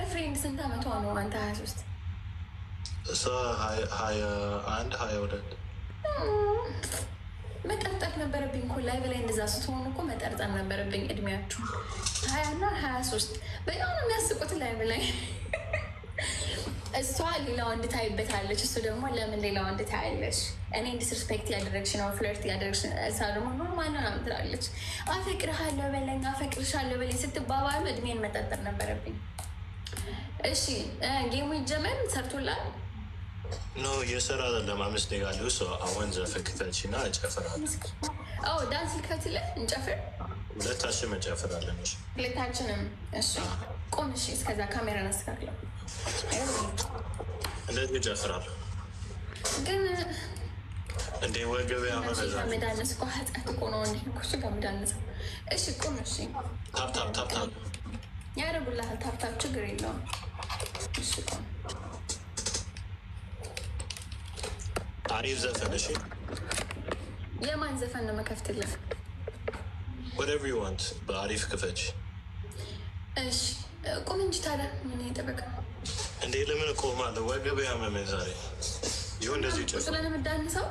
ፍሬንድ ስንት አመቷ ነው? አንተ 23 እሷ 21 22 መጠርጠር ነበረብኝ እኮ ላይ በላይ እንደዛ ስትሆኑ እኮ መጠርጠር ነበረብኝ። እድሜያችሁ 20 እና 23 በጣም ነው የሚያስቁት ላይ በላይ። እሷ ሌላ ወንድ ታይበታለች፣ እሱ ደግሞ ለምን ሌላ ወንድ ታያለች? እኔ ዲስሪስፔክት ያደረግሽ ነው ፍለርት ያደረግሽ። እሷ ደግሞ ኖርማል ነው ትላለች። አፈቅርሃለሁ በለኝ አፈቅርሻለሁ በለኝ ስትባባሉ እድሜን መጠርጠር ነበረብኝ። እሺ ጌሙ ይጀመር። ሰርቶላል ኖ የሰራ አይደለም። 5 ደቂቃ አለው። ሰው አሁን ዘፈክተች እና እንጨፍራለን። ዳንስ ልከትለ እንጨፍር። ሁለታችን እንጨፍራለን። ሁለታችንም። እሺ ቆም። እሺ እስከዛ ካሜራ እናስተካክለው። እንደዚህ እንጨፍራለን። ግን እንደ ወገበያ መበዛ መዳነስ እኮ ኃጢአት እኮ ነው። እንዲ ኩሽ ጋር መዳነስ። እሺ ቆም። እሺ ታፕ ያደርጉልሃል። ታፕ ችግር የለውም። እሺ ቆም። አሪፍ ዘፈን። እሺ የማን ዘፈን ነው መከፍትልህ? whatever you want በአሪፍ ክፈች። እሺ ቁም እንጂ ታዲያ ምን ይጠበቅ እንዴ? ለምን እቆማለሁ? ወገበያ መመን ዛሬ ይሁን እንደዚህ ጨፍ ስለምዳንሰው